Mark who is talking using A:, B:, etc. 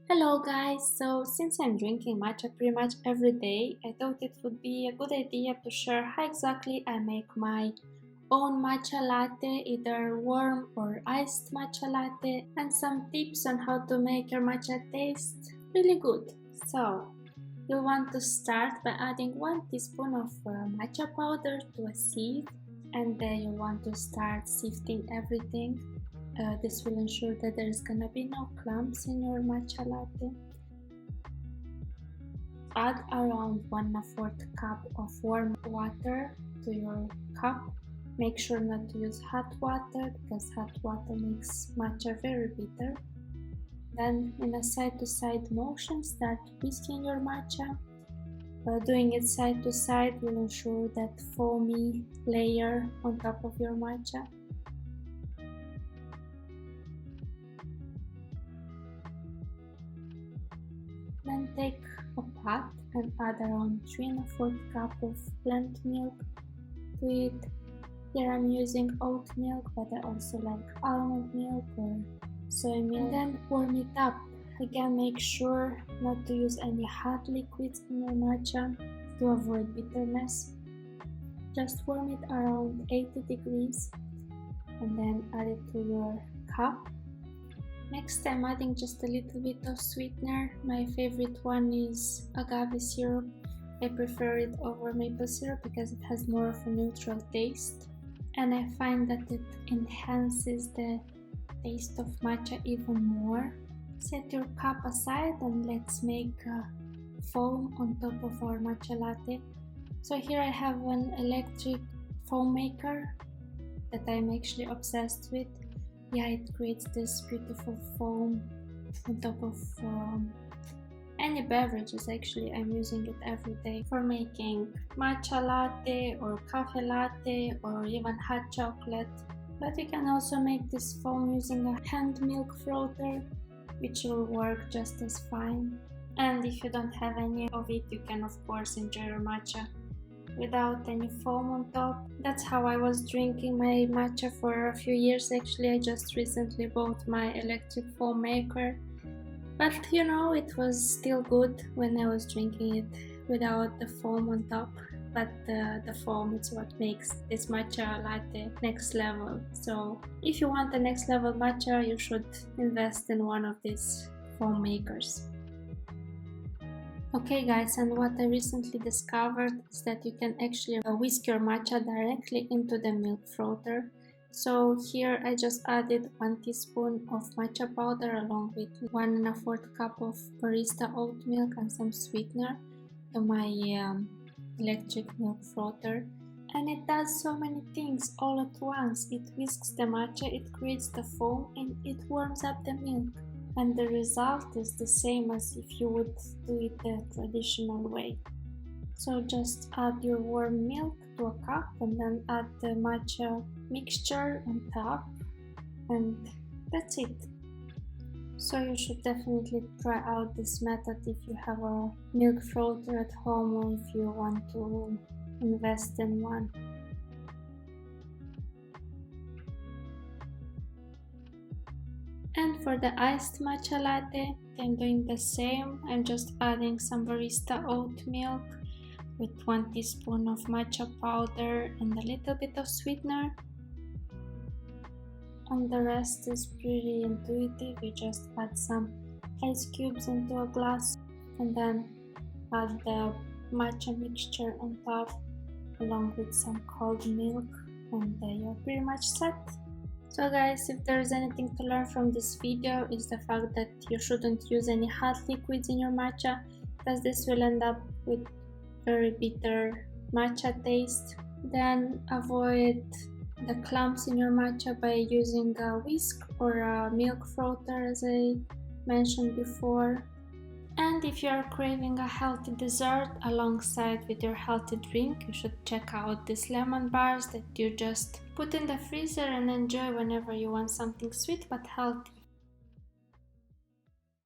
A: Hello guys, so since I'm drinking matcha pretty much every day, I thought it would be a good idea to share how exactly I make my own matcha latte, either warm or iced matcha latte, and some tips on how to make your matcha taste really good. So, you'll want to start by adding 1 teaspoon of matcha powder to a sieve, and then you want to start sifting everything. This will ensure that there's gonna be no clumps in your matcha latte. Add around 1/4 cup of warm water to your cup. Make sure not to use hot water because hot water makes matcha very bitter. Then in a side-to-side motion, start whisking your matcha. Doing it side to side will ensure that foamy layer on top of your matcha. Then take a pot and add around 3/4 cup of blend milk to it. Here I'm using oat milk, but I also like almond milk or soy milk. And then warm it up. Again, make sure not to use any hot liquids in your matcha to avoid bitterness. Just warm it around 80 degrees and then add it to your cup. Next, I'm adding just a little bit of sweetener. My favorite one is agave syrup. I prefer it over maple syrup because it has more of a neutral taste. And I find that it enhances the taste of matcha even more. Set your cup aside and let's make foam on top of our matcha latte. So here I have an electric foam maker that I'm actually obsessed with. Yeah, it creates this beautiful foam on top of any beverages. Actually, I'm using it every day for making matcha latte or cafe latte or even hot chocolate. But you can also make this foam using a hand milk frother, which will work just as fine. And if you don't have any of it, you can of course enjoy your matcha without any foam on top. That's how I was drinking my matcha for a few years. Actually, I just recently bought my electric foam maker, but you know, it was still good when I was drinking it without the foam on top. But the foam is what makes this matcha latte next level. So if you want the next level matcha, you should invest in one of these foam makers. Okay guys, and what I recently discovered is that you can actually whisk your matcha directly into the milk frother. So here I just added 1 teaspoon of matcha powder along with 1/4 cup of barista oat milk and some sweetener to my electric milk frother. And it does so many things all at once. It whisks the matcha, it creates the foam, and it warms up the milk. And the result is the same as if you would do it the traditional way. So just add your warm milk to a cup and then add the matcha mixture on top, and that's it. So you should definitely try out this method if you have a milk frother at home or if you want to invest in one. And for the iced matcha latte, I'm doing the same. I'm just adding some barista oat milk with 1 teaspoon of matcha powder and a little bit of sweetener. And the rest is pretty intuitive. You just add some ice cubes into a glass and then add the matcha mixture on top along with some cold milk, and you're pretty much set. So guys, if there's anything to learn from this video, is the fact that you shouldn't use any hot liquids in your matcha, because this will end up with very bitter matcha taste. Then avoid the clumps in your matcha by using a whisk or a milk frother, as I mentioned before. And if you are craving a healthy dessert alongside with your healthy drink, you should check out these lemon bars that you just put in the freezer and enjoy whenever you want something sweet but healthy.